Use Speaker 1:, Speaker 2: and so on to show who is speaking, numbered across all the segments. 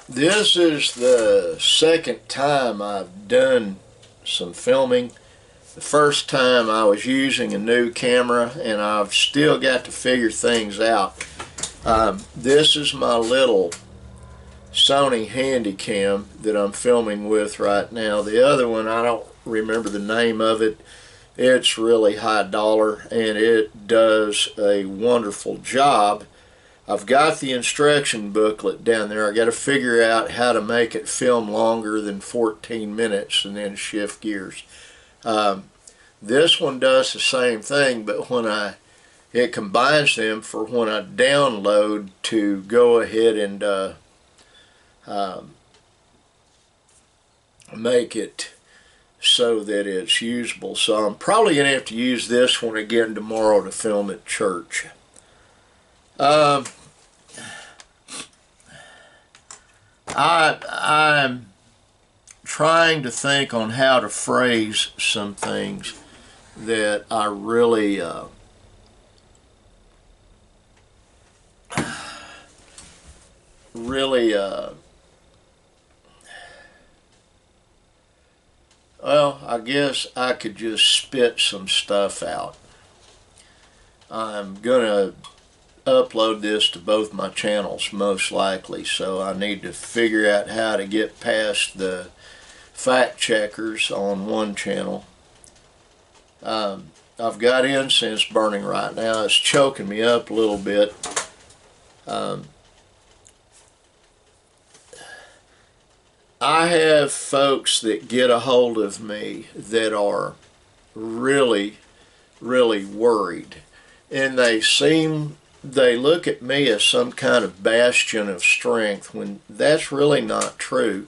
Speaker 1: This is the second time I've done some filming. The first time I was using a new camera and I've still got to figure things out. This is my little Sony Handycam that I'm filming with right now. The other one, I don't remember the name of it. It's really high dollar and it does a wonderful job. I've got the instruction booklet down there. I got to figure out how to make it film longer than 14 minutes and then shift gears. This one does the same thing, but it combines them for when I download to go ahead and make it so that it's usable. So I'm probably going to have to use this one again tomorrow to film at church. I'm trying to think on how to phrase some things that I really well, I guess I could just spit some stuff out. I'm gonna upload this to both my channels most likely, so I need to figure out how to get past the fact checkers on one channel. I've got incense burning right now. It's choking me up a little bit. I have folks that get a hold of me that are really worried, and they look at me as some kind of bastion of strength when that's really not true.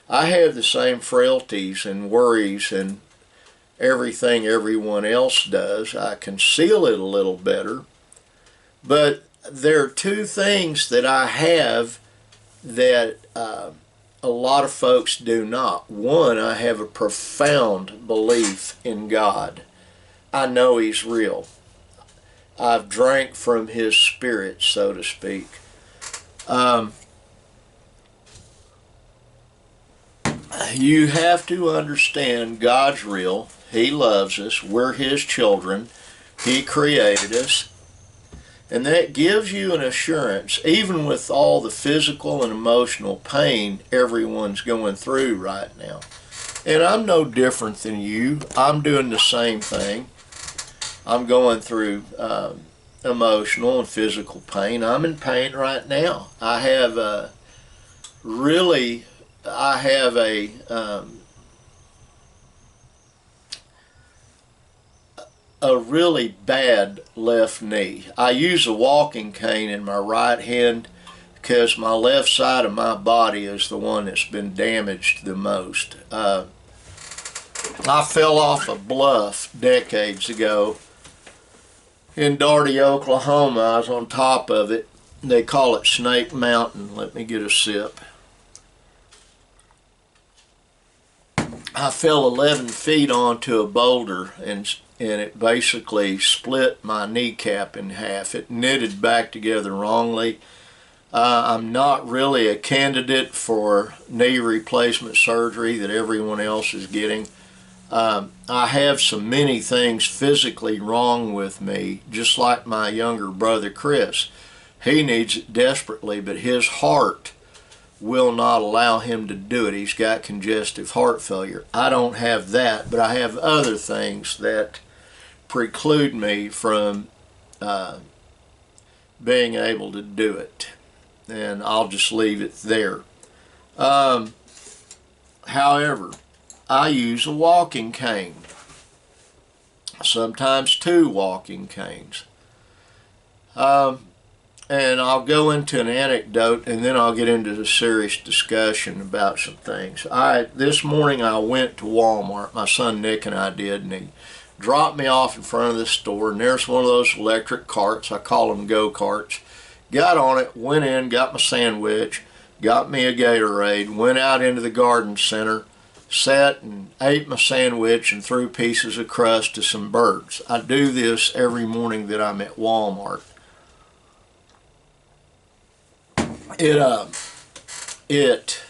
Speaker 1: I have the same frailties and worries and everything everyone else does. I conceal it a little better, but there are two things that I have that a lot of folks do not. One, I have a profound belief in God. I know He's real. I've drank from His Spirit, so to speak. You have to understand God's real. He loves us. We're His children. He created us. And that gives you an assurance, even with all the physical and emotional pain everyone's going through right now. And I'm no different than you. I'm doing the same thing. I'm going through emotional and physical pain. I'm in pain right now. I have a really bad left knee. I use a walking cane in my right hand because my left side of my body is the one that's been damaged the most. I fell off a bluff decades ago in Daugherty, Oklahoma. I was on top of it. They call it Snake Mountain. Let me get a sip. I fell 11 feet onto a boulder and it basically split my kneecap in half. It knitted back together wrongly. I'm not really a candidate for knee replacement surgery that everyone else is getting. I have many things physically wrong with me, just like my younger brother Chris. He needs it desperately, but his heart will not allow him to do it. He's got congestive heart failure. I don't have that, but I have other things that preclude me from being able to do it. And I'll just leave it there. However, I use a walking cane, sometimes two walking canes. And I'll go into an anecdote and then I'll get into a serious discussion about some things. This morning I went to Walmart, my son Nick and I did, and he dropped me off in front of the store, and there's one of those electric carts. I call them go-karts. Got on it, went in, got my sandwich, got me a Gatorade, went out into the garden center, sat and ate my sandwich and threw pieces of crust to some birds. I do this every morning that I'm at Walmart. it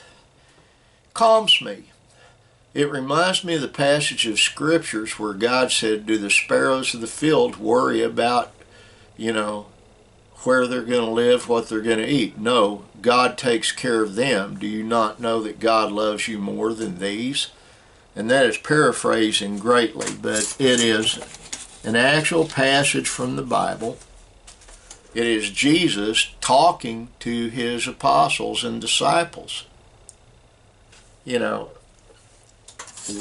Speaker 1: calms me. It reminds me of the passage of scriptures where God said, do the sparrows of the field worry about, where they're going to live, what they're going to eat? No, God takes care of them. Do you not know that God loves you more than these? And that is paraphrasing greatly, but it is an actual passage from the Bible. It is Jesus talking to his apostles and disciples.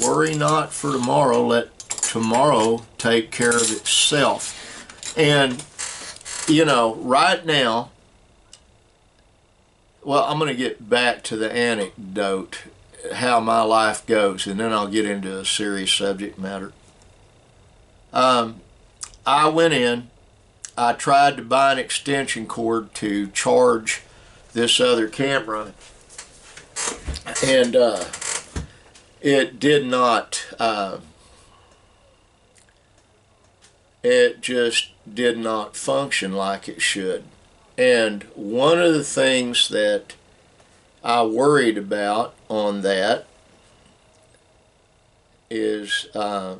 Speaker 1: Worry not for tomorrow, let tomorrow take care of itself. And, right now, well, I'm going to get back to the anecdote, how my life goes, and then I'll get into a serious subject matter. I went in, I tried to buy an extension cord to charge this other camera, and it did not, it just did not function like it should. And one of the things that I worried about on that is the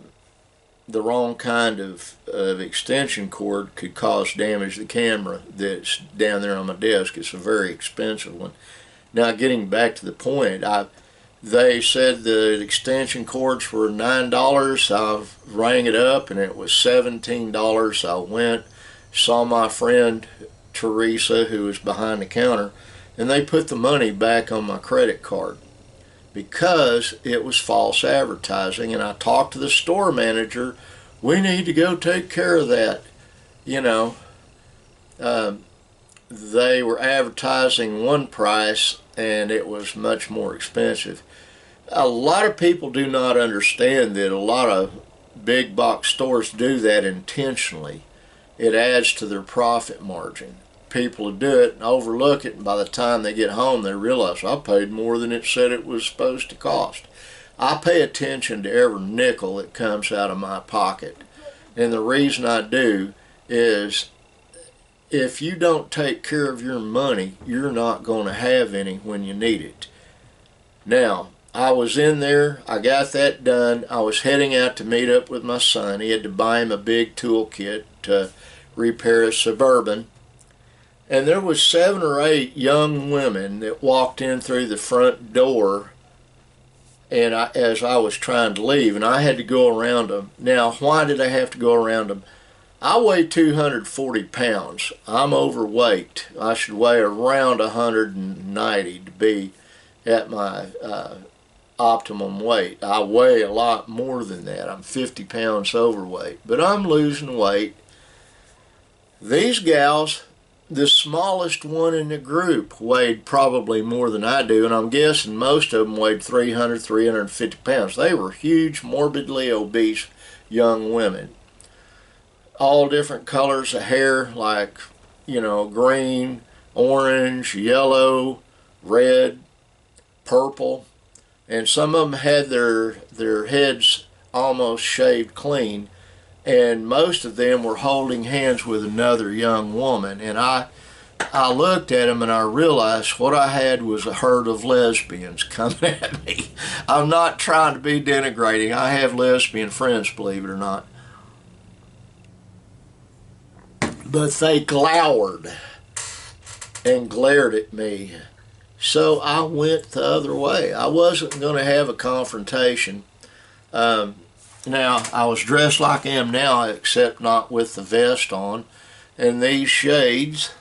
Speaker 1: wrong kind of extension cord could cause damage to the camera that's down there on my desk. It's a very expensive one. Now, getting back to the point, they said the extension cords were $9. I rang it up and it was $17. I went, saw my friend Teresa, who was behind the counter, and they put the money back on my credit card because it was false advertising. And I talked to the store manager. We need to go take care of that. They were advertising one price and it was much more expensive. A lot of people do not understand that a lot of big box stores do that intentionally. It adds to their profit margin. People do it and overlook it, and by the time they get home they realize, I paid more than it said it was supposed to cost. I pay attention to every nickel that comes out of my pocket, and the reason I do is if you don't take care of your money, you're not going to have any when you need it. Now, I was in there, I got that done. I was heading out to meet up with my son. He had to buy him a big toolkit to repair a Suburban. And there was 7 or 8 young women that walked in through the front door, and as I was trying to leave, and I had to go around them. Now, why did I have to go around them? I weigh 240 pounds. I'm overweight. I should weigh around 190 to be at my optimum weight. I weigh a lot more than that. I'm 50 pounds overweight, but I'm losing weight. These gals, the smallest one in the group, weighed probably more than I do, and I'm guessing most of them weighed 300, 350 pounds. They were huge, morbidly obese young women. All different colors of hair, like, green, orange, yellow, red, purple, and some of them had their heads almost shaved clean, and most of them were holding hands with another young woman. And I looked at them and I realized what I had was a herd of lesbians coming at me. I'm not trying to be denigrating. I have lesbian friends, believe it or not. But they glowered and glared at me. So I went the other way. I wasn't going to have a confrontation. Now, I was dressed like I am now, except not with the vest on. And these shades,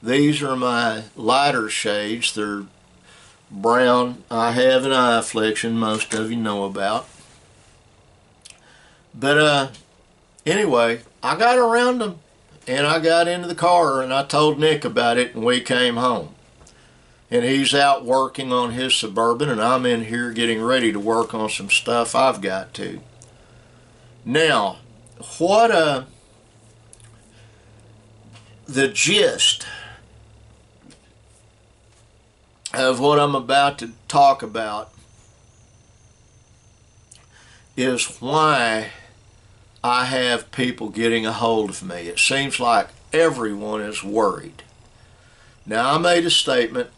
Speaker 1: these are my lighter shades. They're brown. I have an eye affliction most of you know about. But anyway, I got around them and I got into the car and I told Nick about it and we came home. And he's out working on his Suburban and I'm in here getting ready to work on some stuff I've got to. Now, the gist of what I'm about to talk about is why I have people getting a hold of me. It seems like everyone is worried. Now, I made a statement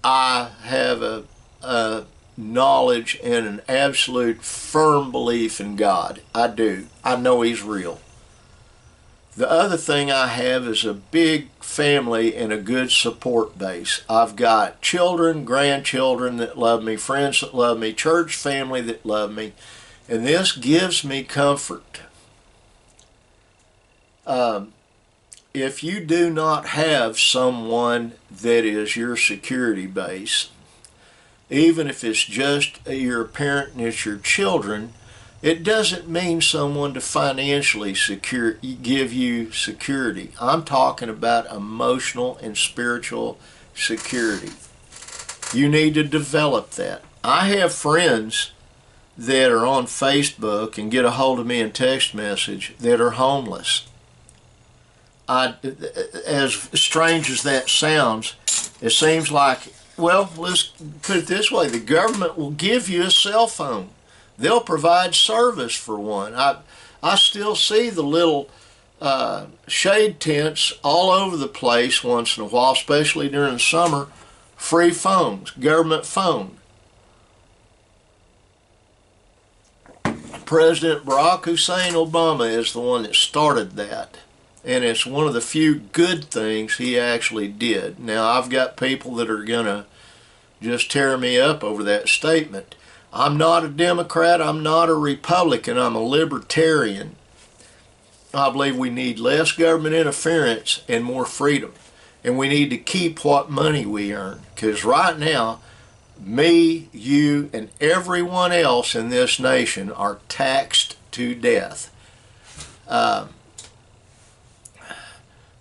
Speaker 1: I have a knowledge and an absolute firm belief in God. I do. I know He's real. The other thing I have is a big family and a good support base. I've got children, grandchildren that love me, friends that love me, church family that love me, and this gives me comfort. If you do not have someone that is your security base, even if it's just your parent and it's your children, it doesn't mean someone to financially give you security. I'm talking about emotional and spiritual security. You need to develop that. I have friends that are on Facebook and get a hold of me in text message that are homeless. As strange as that sounds, it seems like, well, let's put it this way, the government will give you a cell phone. They'll provide service for one. I still see the little shade tents all over the place once in a while, especially during the summer. Free phones, government phone. President Barack Hussein Obama is the one that started that. And it's one of the few good things he actually did. Now, I've got people that are going to just tear me up over that statement. I'm not a Democrat, I'm not a Republican, I'm a libertarian. I believe we need less government interference and more freedom. And we need to keep what money we earn. Because right now, me, you, and everyone else in this nation are taxed to death.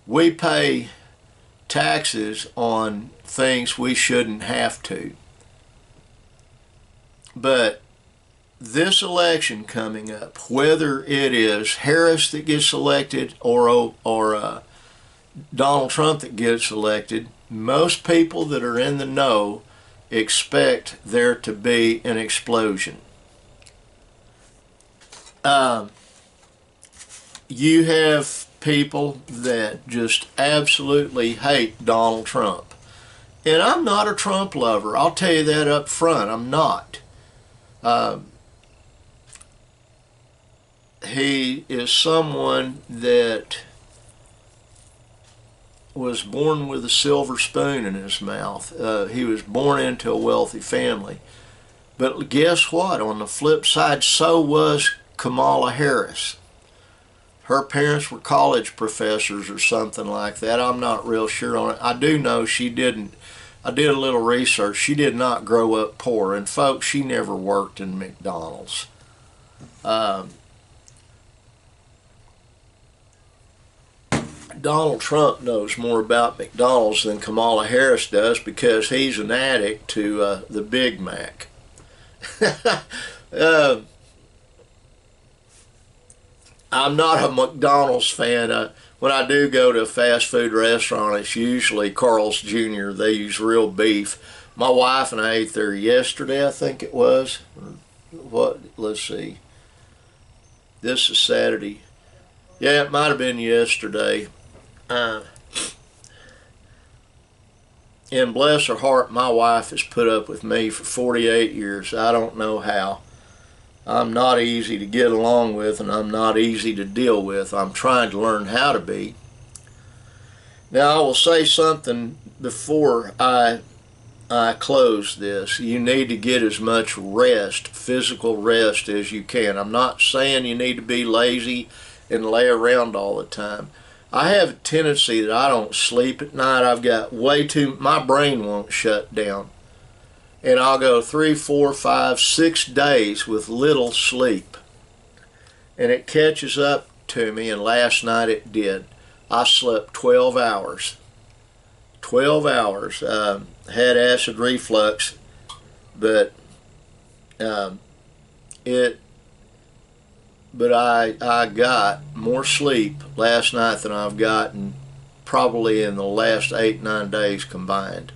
Speaker 1: We pay taxes on things we shouldn't have to. But this election coming up, whether it is Harris that gets elected or Donald Trump that gets elected, most people that are in the know expect there to be an explosion. You have people that just absolutely hate Donald Trump. And I'm not a Trump lover. I'll tell you that up front. I'm not. He is someone that was born with a silver spoon in his mouth. He was born into a wealthy family. But guess what? On the flip side, so was Kamala Harris. Her parents were college professors or something like that. I'm not real sure on it. I do know she didn't. I did a little research. She did not grow up poor. And folks, she never worked in McDonald's. Donald Trump knows more about McDonald's than Kamala Harris does because he's an addict to the Big Mac. I'm not a McDonald's fan. When I do go to a fast food restaurant, it's usually Carl's Jr. They use real beef. My wife and I ate there yesterday, I think it was. What? Let's see. This is Saturday. Yeah, it might have been yesterday. And bless her heart, my wife has put up with me for 48 years. I don't know how. I'm not easy to get along with, and I'm not easy to deal with. I'm trying to learn how to be. Now, I will say something before I close this. You need to get as much rest, physical rest, as you can. I'm not saying you need to be lazy and lay around all the time. I have a tendency that I don't sleep at night. I've got my brain won't shut down. And I'll go 3, 4, 5, 6 days with little sleep. And it catches up to me, and last night it did. I slept 12 hours. 12 hours. Had acid reflux, but I got more sleep last night than I've gotten probably in the last 8, 9 days combined.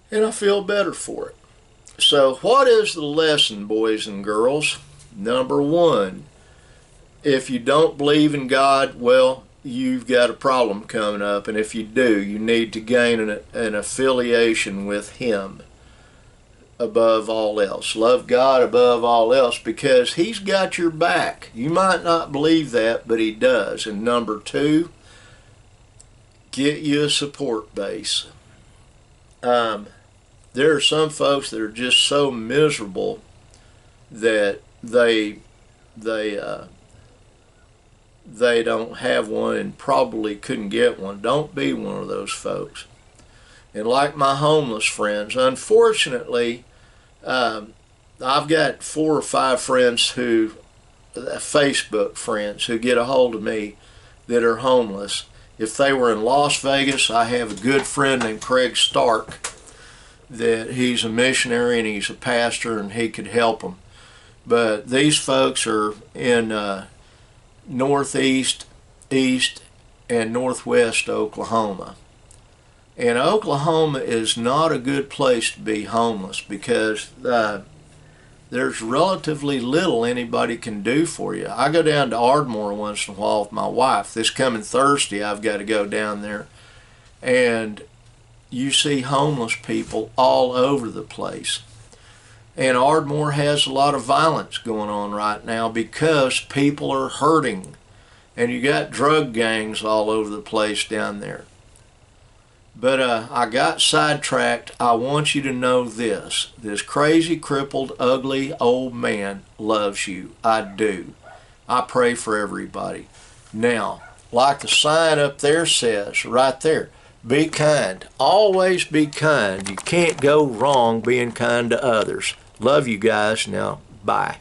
Speaker 1: And I feel better for it. So what is the lesson, boys and girls? Number 1, if you don't believe in God, well, you've got a problem coming up, and if you do, you need to gain an affiliation with him above all else. Love God above all else, because he's got your back. You might not believe that, but he does. And number two, get you a support base. There are some folks that are just so miserable that they don't have one and probably couldn't get one. Don't be one of those folks. And like my homeless friends, unfortunately, I've got 4 or 5 friends Facebook friends who get a hold of me that are homeless. If they were in Las Vegas, I have a good friend named Craig Stark that he's a missionary and he's a pastor and he could help them. But these folks are in northeast, east, and northwest Oklahoma. And Oklahoma is not a good place to be homeless, because there's relatively little anybody can do for you. I go down to Ardmore once in a while with my wife. This coming Thursday I've got to go down there, and you see homeless people all over the place. And Ardmore has a lot of violence going on right now because people are hurting, and you got drug gangs all over the place down there. But I got sidetracked. I want you to know this. This crazy, crippled, ugly old man loves you. I do. I pray for everybody. Now, like the sign up there says, right there, be kind. Always be kind. You can't go wrong being kind to others. Love you guys. Now, bye.